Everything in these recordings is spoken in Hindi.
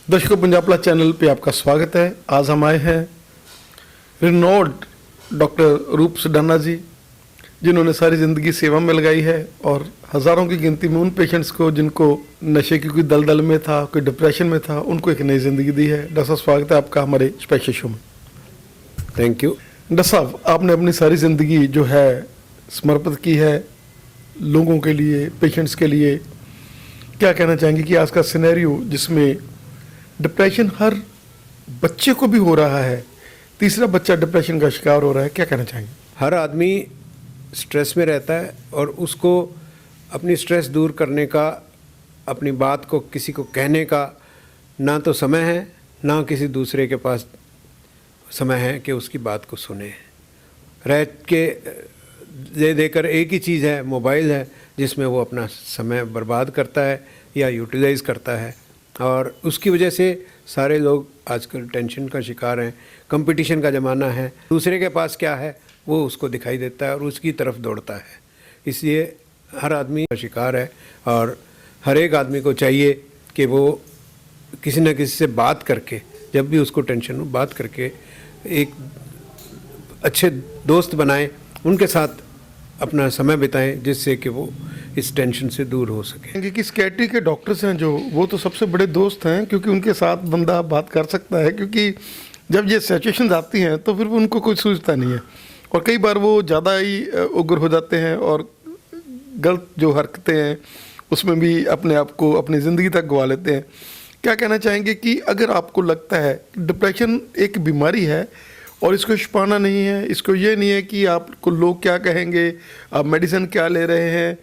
दर्शकों, पंजाब प्लस चैनल पे आपका स्वागत है। आज हम आए हैं रिनोड डॉक्टर रूप सडाना जी, जिन्होंने सारी ज़िंदगी सेवा में लगाई है और हज़ारों की गिनती में उन पेशेंट्स को जिनको नशे की कोई दलदल में था, कोई डिप्रेशन में था, उनको एक नई ज़िंदगी दी है। डॉक्टर साहब, स्वागत है आपका हमारे स्पेशल शो में। Thank you. डॉक्टर साहब, आपने अपनी सारी ज़िंदगी जो है समर्पित की है लोगों के लिए, पेशेंट्स के लिए। क्या कहना चाहेंगे कि आज का सिनेरियो जिसमें डिप्रेशन हर बच्चे को भी हो रहा है, तीसरा बच्चा डिप्रेशन का शिकार हो रहा है, क्या कहना चाहेंगे? हर आदमी स्ट्रेस में रहता है और उसको अपनी स्ट्रेस दूर करने का, अपनी बात को किसी को कहने का ना तो समय है, ना किसी दूसरे के पास समय है कि उसकी बात को सुने। रह के दे देकर एक ही चीज़ है, मोबाइल है, जिसमें वो अपना समय बर्बाद करता है या यूटिलाइज़ करता है। और उसकी वजह से सारे लोग आजकल टेंशन का शिकार हैं। कंपटीशन का ज़माना है, दूसरे के पास क्या है वो उसको दिखाई देता है और उसकी तरफ दौड़ता है। इसलिए हर आदमी का शिकार है और हर एक आदमी को चाहिए कि वो किसी न किसी से बात करके, जब भी उसको टेंशन हो, बात करके एक अच्छे दोस्त बनाएं, उनके साथ अपना समय बिताएं, जिससे कि वो इस टेंशन से दूर हो सके। कि स्कैट्री के डॉक्टर्स हैं जो, वो तो सबसे बड़े दोस्त हैं, क्योंकि उनके साथ बंदा बात कर सकता है। क्योंकि जब ये सिचुएशंस आती हैं तो फिर उनको कोई सूझता नहीं है और कई बार वो ज़्यादा ही उग्र हो जाते हैं और गलत जो हरकतें हैं उसमें भी अपने आप को, अपनी ज़िंदगी तक गवा लेते हैं। क्या कहना चाहेंगे कि अगर आपको लगता है डिप्रेशन एक बीमारी है और इसको छिपाना नहीं है, इसको ये नहीं है कि आपको लोग क्या कहेंगे, आप मेडिसिन क्या ले रहे हैं,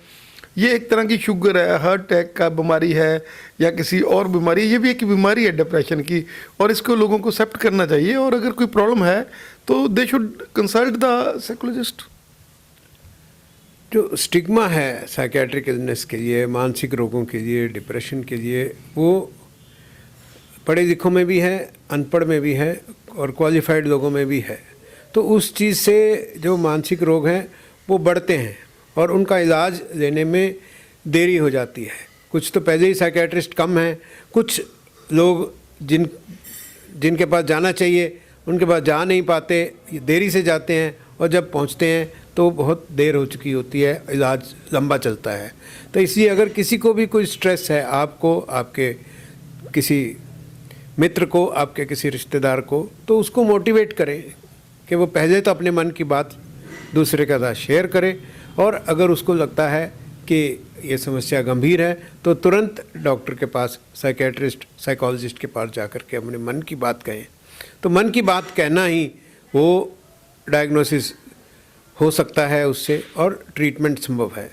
ये एक तरह की शुगर है, हार्ट अटैक का बीमारी है या किसी और बीमारी, ये भी एक बीमारी है डिप्रेशन की, और इसको लोगों को एक्सेप्ट करना चाहिए। और अगर कोई प्रॉब्लम है तो they should consult the psychologist. जो स्टिग्मा है साइकेट्रिक इलनेस के लिए, मानसिक रोगों के लिए, डिप्रेशन के लिए, वो पढ़े लिखों में भी है, अनपढ़ में भी है और क्वालिफाइड लोगों में भी है। तो उस चीज़ से जो मानसिक रोग हैं वो बढ़ते हैं और उनका इलाज लेने में देरी हो जाती है। कुछ तो पहले ही साइकेट्रिस्ट कम हैं, कुछ लोग जिनके पास जाना चाहिए उनके पास जा नहीं पाते, देरी से जाते हैं और जब पहुंचते हैं तो बहुत देर हो चुकी होती है, इलाज लंबा चलता है। तो इसलिए अगर किसी को भी कोई स्ट्रेस है, आपको, आपके किसी मित्र को, आपके किसी रिश्तेदार को, तो उसको मोटिवेट करें कि वो पहले तो अपने मन की बात दूसरे के साथ शेयर करे और अगर उसको लगता है कि ये समस्या गंभीर है तो तुरंत डॉक्टर के पास, साइकेट्रिस्ट, साइकोलॉजिस्ट के पास जाकर के अपने मन की बात कहें। तो मन की बात कहना ही वो डायग्नोसिस हो सकता है उससे और ट्रीटमेंट संभव है।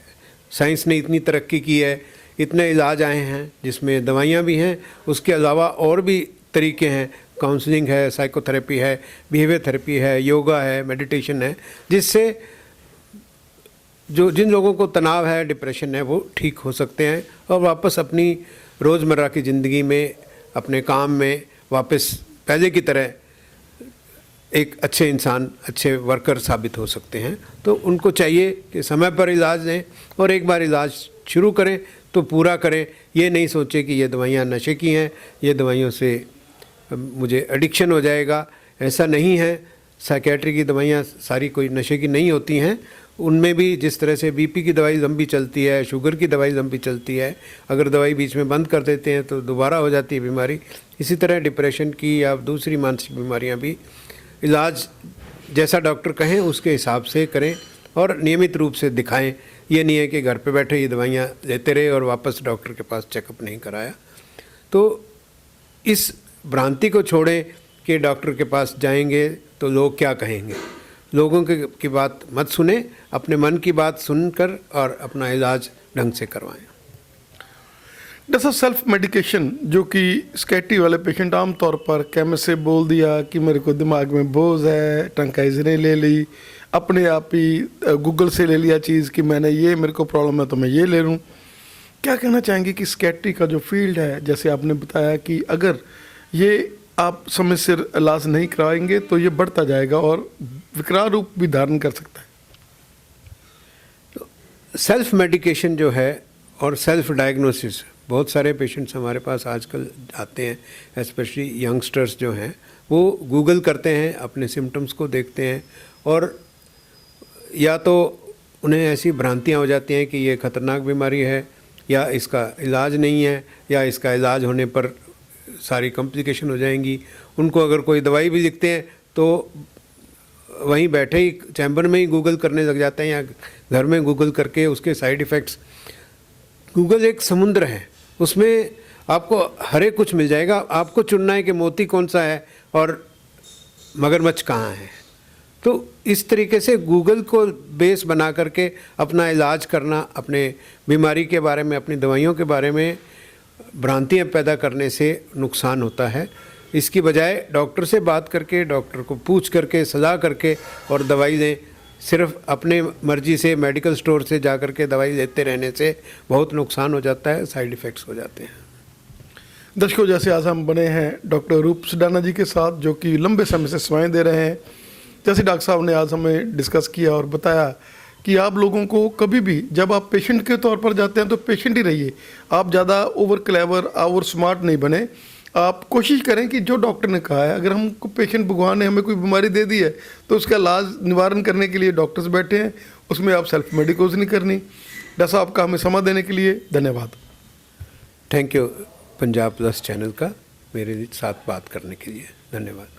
साइंस ने इतनी तरक्की की है, इतने इलाज आए हैं जिसमें दवाइयाँ भी हैं, उसके अलावा और भी तरीके हैं, काउंसलिंग है, साइकोथेरेपी है, बिहेवियर थेरेपी है, योगा है, मेडिटेशन है, जिससे जिन लोगों को तनाव है, डिप्रेशन है, वो ठीक हो सकते हैं और वापस अपनी रोज़मर्रा की ज़िंदगी में, अपने काम में वापस पहले की तरह एक अच्छे इंसान, अच्छे वर्कर साबित हो सकते हैं। तो उनको चाहिए कि समय पर इलाज लें और एक बार इलाज शुरू करें तो पूरा करें। ये नहीं सोचें कि ये दवाइयाँ नशे की हैं, ये दवाइयों से मुझे एडिक्शन हो जाएगा। ऐसा नहीं है। साइकेट्री की दवाइयाँ सारी कोई नशे की नहीं होती हैं। उनमें भी जिस तरह से बीपी की दवाई लंबी चलती है, शुगर की दवाई लंबी चलती है, अगर दवाई बीच में बंद कर देते हैं तो दोबारा हो जाती है बीमारी। इसी तरह डिप्रेशन की या दूसरी मानसिक बीमारियां भी इलाज जैसा डॉक्टर कहें उसके हिसाब से करें और नियमित रूप से दिखाएं। ये नहीं है कि घर पे बैठे ये दवाइयां लेते रहे और वापस डॉक्टर के पास चेकअप नहीं कराया। तो इस भ्रांति को छोड़ें कि डॉक्टर के पास जाएंगे तो लोग क्या कहेंगे। लोगों की बात मत सुने, अपने मन की बात सुनकर और अपना इलाज ढंग से करवाएं। जैसा सेल्फ मेडिकेशन, जो कि स्कैट्री वाले पेशेंट आमतौर पर केमिस्ट से बोल दिया कि मेरे को दिमाग में बोझ है, ट्रंकाइजर ले ली, अपने आप ही गूगल से ले लिया चीज़ कि मैंने ये, मेरे को प्रॉब्लम है तो मैं ये ले लूँ। क्या कहना चाहेंगे कि स्कैट्री का जो फील्ड है, जैसे आपने बताया कि अगर ये आप समय से इलाज नहीं कराएंगे तो ये बढ़ता जाएगा और विकराल रूप भी धारण कर सकता है। सेल्फ मेडिकेशन जो है और सेल्फ डायग्नोसिस, बहुत सारे पेशेंट्स हमारे पास आजकल आते हैं, स्पेशली यंगस्टर्स जो हैं, वो गूगल करते हैं, अपने सिम्टम्स को देखते हैं, और या तो उन्हें ऐसी भ्रांतियाँ हो जाती हैं कि ये खतरनाक बीमारी है, या इसका इलाज नहीं है, या इसका इलाज होने पर सारी कॉम्प्लिकेशन हो जाएंगी। उनको अगर कोई दवाई भी लिखते हैं तो वहीं बैठे ही चैम्बर में ही गूगल करने लग जाते हैं, या घर में गूगल करके उसके साइड इफ़ेक्ट्स। गूगल एक समुद्र है, उसमें आपको हर एक कुछ मिल जाएगा, आपको चुनना है कि मोती कौन सा है और मगरमच्छ कहाँ है। तो इस तरीके से गूगल को बेस बना करके अपना इलाज करना, अपने बीमारी के बारे में, अपनी दवाइयों के बारे में भ्रांतियाँ पैदा करने से नुकसान होता है। इसकी बजाय डॉक्टर से बात करके, डॉक्टर को पूछ करके, सलाह करके और दवाई लें। सिर्फ अपने मर्जी से मेडिकल स्टोर से जा कर के दवाई लेते रहने से बहुत नुकसान हो जाता है, साइड इफ़ेक्ट्स हो जाते हैं। दर्शकों, जैसे आज हम बने हैं डॉक्टर रूप सुडाना जी के साथ, जो कि लंबे समय से सेवाएं दे रहे हैं। जैसे डॉक्टर साहब ने आज हमें डिस्कस किया और बताया कि आप लोगों को कभी भी जब आप पेशेंट के तौर पर जाते हैं तो पेशेंट ही रहिए, आप ज़्यादा ओवर क्लेवर, ओवर स्मार्ट नहीं बने। आप कोशिश करें कि जो डॉक्टर ने कहा है, अगर हमको पेशेंट भगवान ने हमें कोई बीमारी दे दी है तो उसका इलाज निवारण करने के लिए डॉक्टर्स बैठे हैं, उसमें आप सेल्फ मेडिकोज नहीं करनी। डॉक्टर साहब का हमें समय देने के लिए धन्यवाद। Thank you Punjab plus channel का मेरे साथ बात करने के लिए, धन्यवाद।